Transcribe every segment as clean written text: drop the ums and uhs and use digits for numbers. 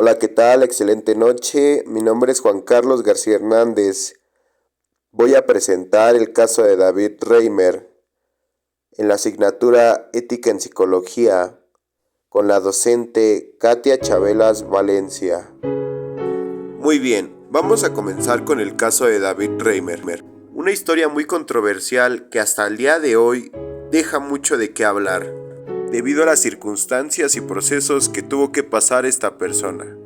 Hola, ¿qué tal? Excelente noche. Mi nombre es Juan Carlos García Hernández. Voy a presentar el caso de David Reimer en la asignatura Ética en Psicología con la docente Katia Chabelas Valencia. Muy bien, vamos a comenzar con el caso de David Reimer. Una historia muy controversial que hasta el día de hoy deja mucho de qué hablar, debido a las circunstancias y procesos que tuvo que pasar esta persona.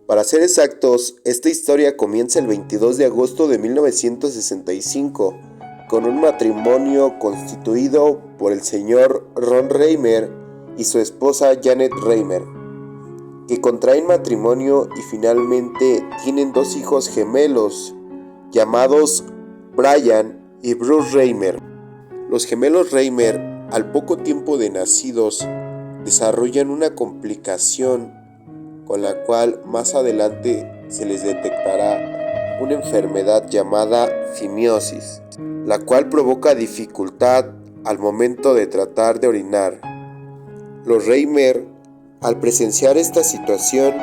Para ser exactos, esta historia comienza el 22 de agosto de 1965 con un matrimonio constituido por el señor Ron Reimer y su esposa Janet Reimer, que contraen matrimonio y finalmente tienen dos hijos gemelos llamados Brian y Bruce Reimer. Los gemelos Reimer, al poco tiempo de nacidos, desarrollan una complicación con la cual más adelante se les detectará una enfermedad llamada fimiosis, la cual provoca dificultad al momento de tratar de orinar. Los Reimer, al presenciar esta situación,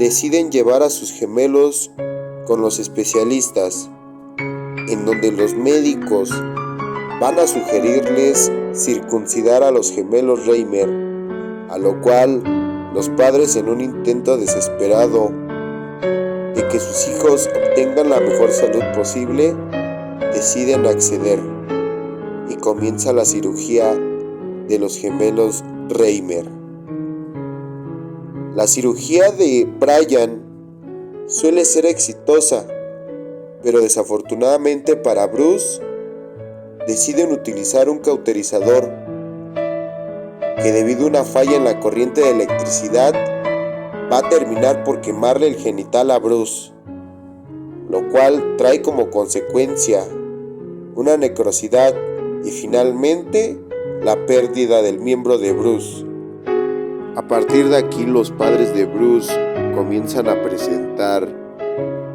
deciden llevar a sus gemelos con los especialistas, en donde los médicos van a sugerirles circuncidar a los gemelos Reimer, a lo cual los padres, en un intento desesperado de que sus hijos obtengan la mejor salud posible, deciden acceder y comienza la cirugía de los gemelos Reimer. La cirugía de Brian suele ser exitosa, pero desafortunadamente para Bruce deciden utilizar un cauterizador que, debido a una falla en la corriente de electricidad, va a terminar por quemarle el genital a Bruce, lo cual trae como consecuencia una necrosidad y finalmente la pérdida del miembro de Bruce. A partir de aquí, los padres de Bruce comienzan a presentar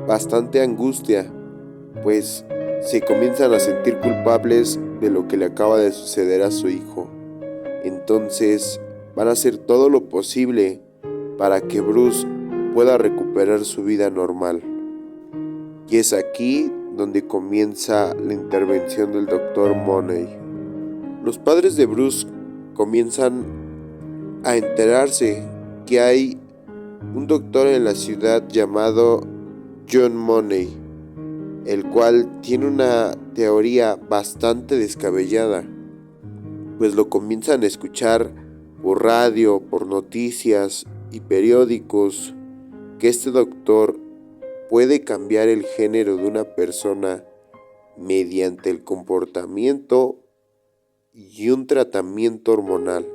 bastante angustia, pues se comienzan a sentir culpables de lo que le acaba de suceder a su hijo. Entonces van a hacer todo lo posible para que Bruce pueda recuperar su vida normal. Y es aquí donde comienza la intervención del Dr. Money. Los padres de Bruce comienzan a enterarse que hay un doctor en la ciudad llamado John Money, el cual tiene una teoría bastante descabellada, pues lo comienzan a escuchar por radio, por noticias y periódicos, que este doctor puede cambiar el género de una persona mediante el comportamiento y un tratamiento hormonal,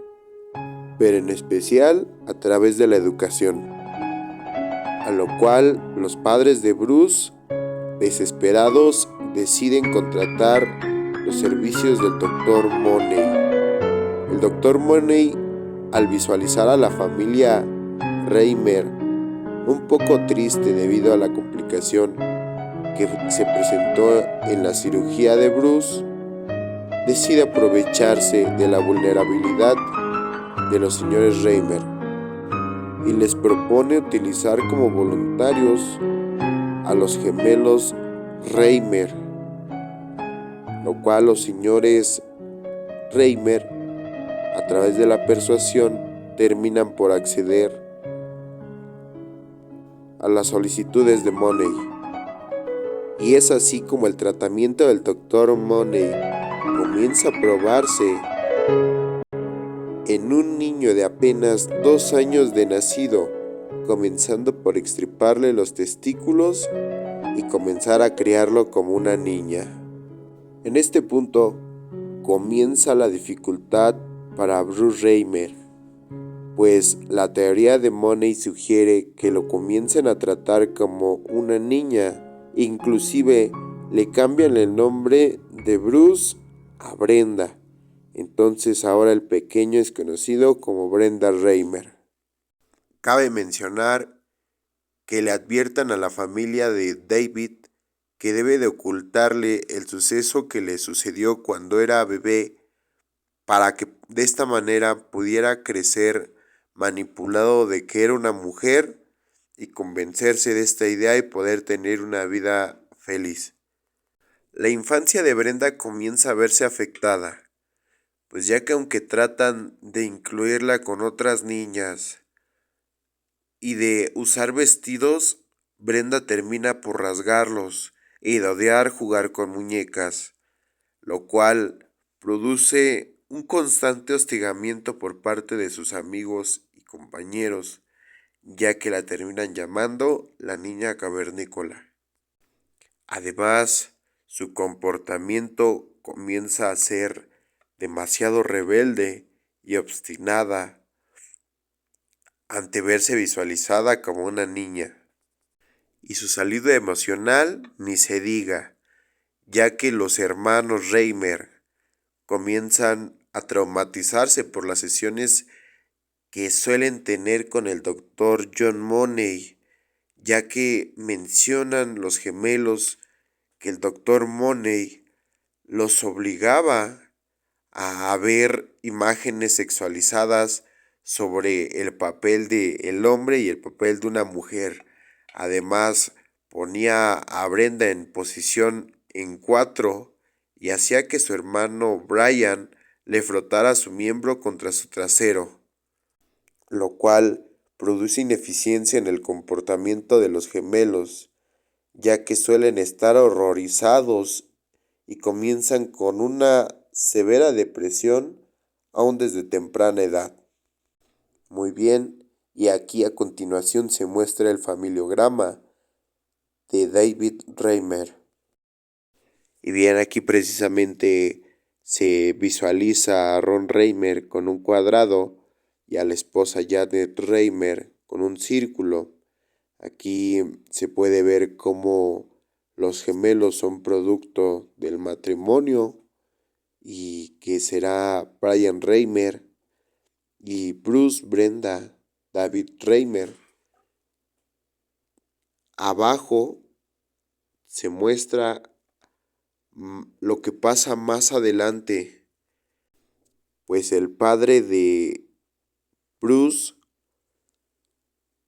pero en especial a través de la educación. A lo cual los padres de Bruce, desesperados, deciden contratar los servicios del Dr. Money. El Dr. Money, al visualizar a la familia Reimer un poco triste debido a la complicación que se presentó en la cirugía de Bruce, decide aprovecharse de la vulnerabilidad de los señores Reimer y les propone utilizar como voluntarios a los gemelos Reimer, lo cual los señores Reimer, a través de la persuasión, terminan por acceder a las solicitudes de Money. Y es así como el tratamiento del Dr. Money comienza a probarse en un niño de apenas 2 años de nacido, comenzando por extirparle los testículos y comenzar a criarlo como una niña. En este punto comienza la dificultad para Bruce Reimer, pues la teoría de Money sugiere que lo comiencen a tratar como una niña, inclusive le cambian el nombre de Bruce a Brenda. Entonces ahora el pequeño es conocido como Brenda Reimer. Cabe mencionar que le adviertan a la familia de David que debe de ocultarle el suceso que le sucedió cuando era bebé, para que de esta manera pudiera crecer manipulado de que era una mujer y convencerse de esta idea y poder tener una vida feliz. La infancia de Brenda comienza a verse afectada, pues ya que aunque tratan de incluirla con otras niñas y de usar vestidos, Brenda termina por rasgarlos y de odiar jugar con muñecas, lo cual produce un constante hostigamiento por parte de sus amigos y compañeros, ya que la terminan llamando la niña cavernícola. Además, su comportamiento comienza a ser demasiado rebelde y obstinada ante verse visualizada como una niña. Y su salida emocional ni se diga, ya que los hermanos Reimer comienzan a traumatizarse por las sesiones que suelen tener con el doctor John Money, ya que mencionan los gemelos que el doctor Money los obligaba a ver imágenes sexualizadas sobre el papel de el hombre y el papel de una mujer. Además, ponía a Brenda en posición en 4 y hacía que su hermano Brian le frotara su miembro contra su trasero, lo cual produce ineficiencia en el comportamiento de los gemelos, ya que suelen estar horrorizados y comienzan con una severa depresión aún desde temprana edad. Muy bien, y aquí a continuación se muestra el familiograma de David Reimer. Y bien, aquí precisamente se visualiza a Ron Reimer con un cuadrado y a la esposa Janet Reimer con un círculo. Aquí se puede ver cómo los gemelos son producto del matrimonio y que será Brian Reimer y Bruce Brenda David Reimer. Abajo se muestra lo que pasa más adelante, pues el padre de Bruce,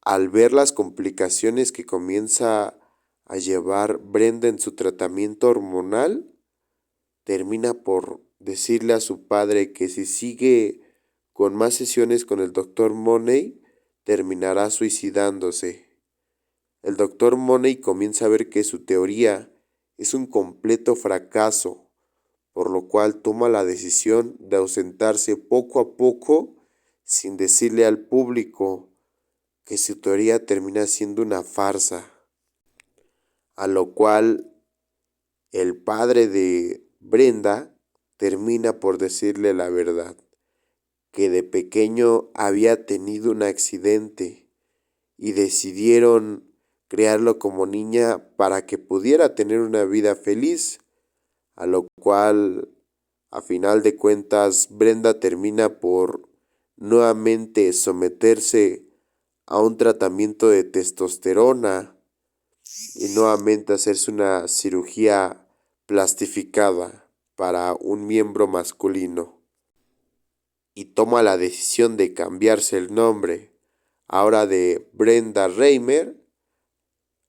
al ver las complicaciones que comienza a llevar Brenda en su tratamiento hormonal, termina por decirle a su padre que si sigue con más sesiones con el doctor Money, terminará suicidándose. El doctor Money comienza a ver que su teoría es un completo fracaso, por lo cual toma la decisión de ausentarse poco a poco sin decirle al público que su teoría termina siendo una farsa, a lo cual el padre de Brenda termina por decirle la verdad, que de pequeño había tenido un accidente y decidieron crearlo como niña para que pudiera tener una vida feliz, a lo cual a final de cuentas Brenda termina por nuevamente someterse a un tratamiento de testosterona y nuevamente hacerse una cirugía plastificada para un miembro masculino. Y toma la decisión de cambiarse el nombre, ahora de Brenda Reimer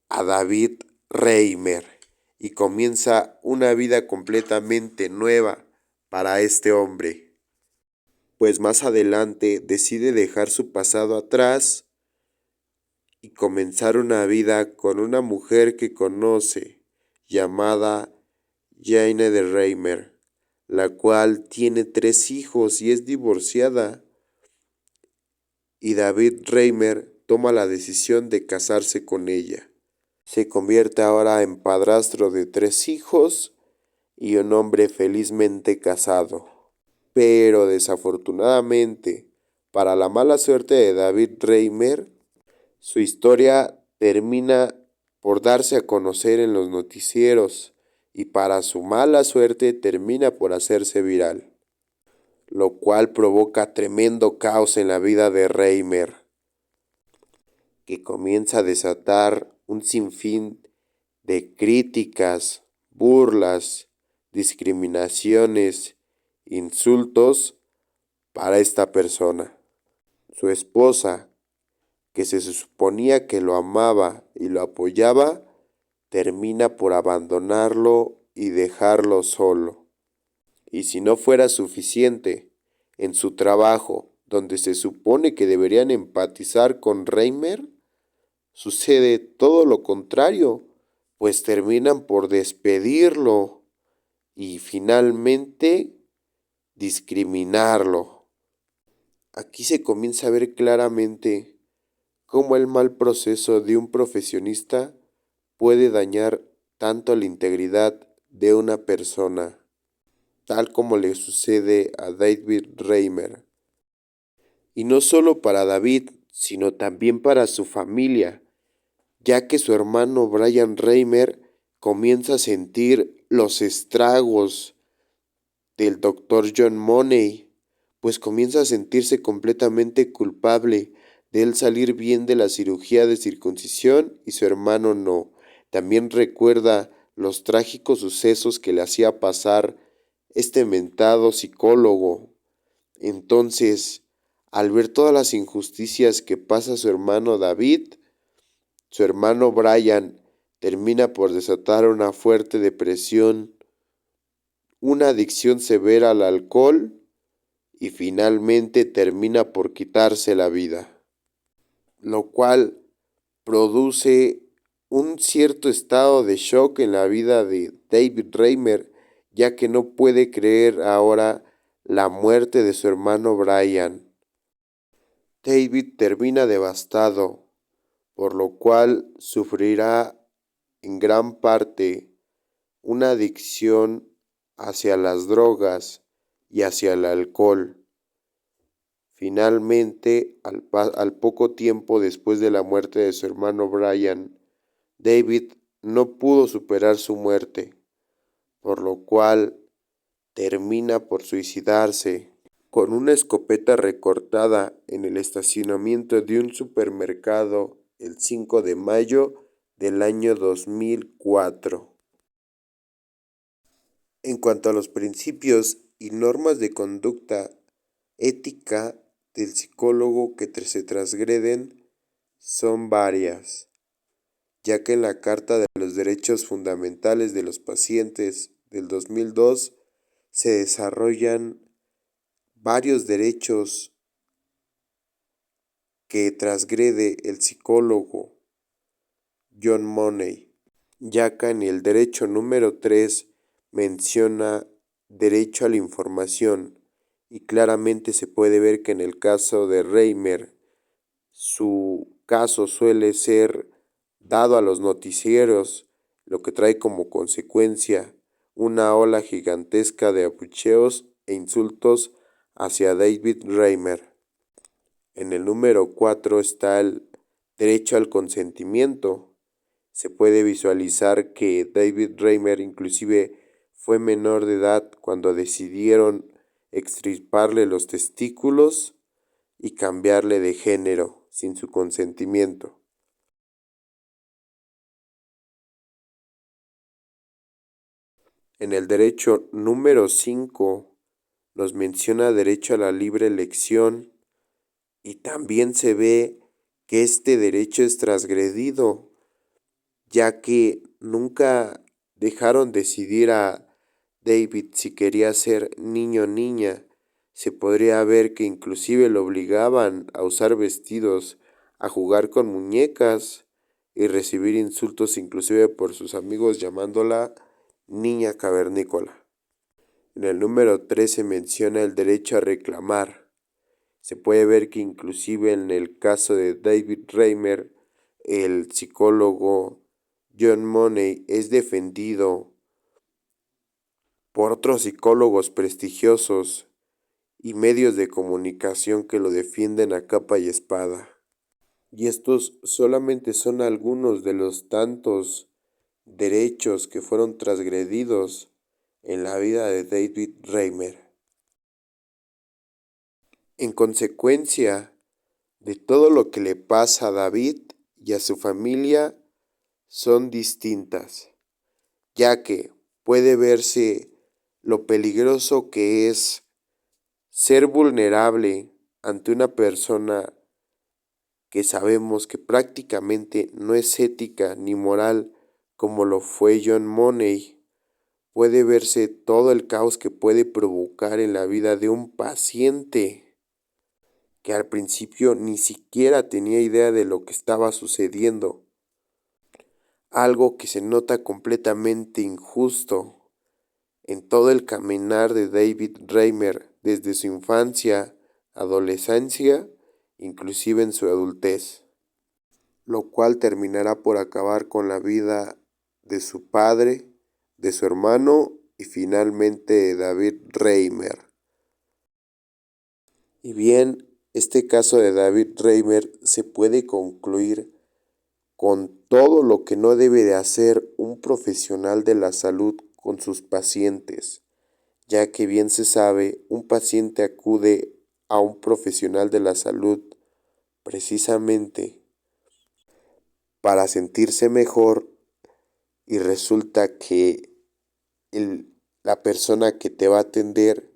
a David Reimer, y comienza una vida completamente nueva para este hombre, pues más adelante decide dejar su pasado atrás y comenzar una vida con una mujer que conoce, llamada Jane de Reimer, la cual tiene 3 hijos y es divorciada, y David Reimer toma la decisión de casarse con ella. Se convierte ahora en padrastro de 3 hijos y un hombre felizmente casado. Pero desafortunadamente, para la mala suerte de David Reimer, su historia termina por darse a conocer en los noticieros y para su mala suerte termina por hacerse viral, lo cual provoca tremendo caos en la vida de Reimer, que comienza a desatar un sinfín de críticas, burlas, discriminaciones, insultos para esta persona. su esposa, que se suponía que lo amaba y lo apoyaba, termina por abandonarlo y dejarlo solo. Y si no fuera suficiente, en su trabajo, donde se supone que deberían empatizar con Reimer, sucede todo lo contrario, pues terminan por despedirlo y finalmente discriminarlo. Aquí se comienza a ver claramente cómo el mal proceso de un profesionista puede dañar tanto la integridad de una persona, tal como le sucede a David Reimer. Y no solo para David, sino también para su familia, ya que su hermano Brian Reimer comienza a sentir los estragos del doctor John Money, pues comienza a sentirse completamente culpable de él salir bien de la cirugía de circuncisión y su hermano no. También recuerda los trágicos sucesos que le hacía pasar este mentado psicólogo. Entonces, al ver todas las injusticias que pasa su hermano David, su hermano Brian termina por desatar una fuerte depresión, una adicción severa al alcohol y finalmente termina por quitarse la vida, lo cual produce un cierto estado de shock en la vida de David Reimer, ya que no puede creer ahora la muerte de su hermano Brian. David termina devastado, por lo cual sufrirá en gran parte una adicción hacia las drogas y hacia el alcohol. Finalmente, al poco tiempo después de la muerte de su hermano Brian, David no pudo superar su muerte, por lo cual termina por suicidarse con una escopeta recortada en el estacionamiento de un supermercado el 5 de mayo del año 2004. En cuanto a los principios y normas de conducta ética del psicólogo que se transgreden son varias, ya que en la Carta de los Derechos Fundamentales de los Pacientes del 2002 se desarrollan varios derechos que transgrede el psicólogo John Money, ya que en el derecho número 3 menciona derecho a la información y claramente se puede ver que en el caso de Reimer su caso suele ser dado a los noticieros, lo que trae como consecuencia una ola gigantesca de abucheos e insultos hacia David Reimer. En el número 4 está el derecho al consentimiento. Se puede visualizar que David Reimer inclusive fue menor de edad cuando decidieron extirparle los testículos y cambiarle de género sin su consentimiento. En el derecho número 5 nos menciona derecho a la libre elección y también se ve que este derecho es transgredido, ya que nunca dejaron decidir a David si quería ser niño o niña. Se podría ver que inclusive lo obligaban a usar vestidos, a jugar con muñecas y recibir insultos inclusive por sus amigos llamándola niña cavernícola. En el número 3 se menciona el derecho a reclamar. Se puede ver que inclusive en el caso de David Reimer, el psicólogo John Money es defendido por otros psicólogos prestigiosos y medios de comunicación que lo defienden a capa y espada. Y estos solamente son algunos de los tantos derechos que fueron transgredidos en la vida de David Reimer. En consecuencia de todo lo que le pasa a David y a su familia son distintas, ya que puede verse lo peligroso que es ser vulnerable ante una persona que sabemos que prácticamente no es ética ni moral como lo fue John Money, puede verse todo el caos que puede provocar en la vida de un paciente que al principio ni siquiera tenía idea de lo que estaba sucediendo. Algo que se nota completamente injusto en todo el caminar de David Reimer desde su infancia, adolescencia, inclusive en su adultez, lo cual terminará por acabar con la vida de su padre, de su hermano y finalmente de David Reimer. Y bien, este caso de David Reimer se puede concluir con todo lo que no debe de hacer un profesional de la salud con sus pacientes, ya que bien se sabe, un paciente acude a un profesional de la salud precisamente para sentirse mejor y resulta que la persona que te va a atender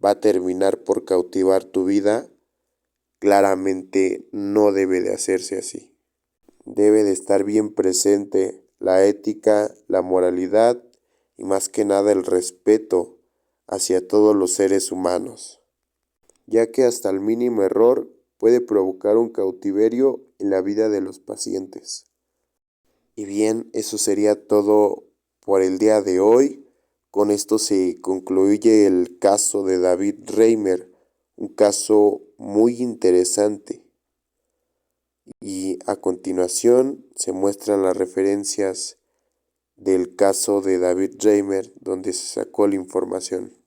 va a terminar por cautivar tu vida. Claramente no debe de hacerse así. Debe de estar bien presente la ética, la moralidad y más que nada el respeto hacia todos los seres humanos, ya que hasta el mínimo error puede provocar un cautiverio en la vida de los pacientes. Y bien, eso sería todo por el día de hoy. Con esto se concluye el caso de David Reimer, un caso muy interesante. Y a continuación se muestran las referencias del caso de David Reimer donde se sacó la información.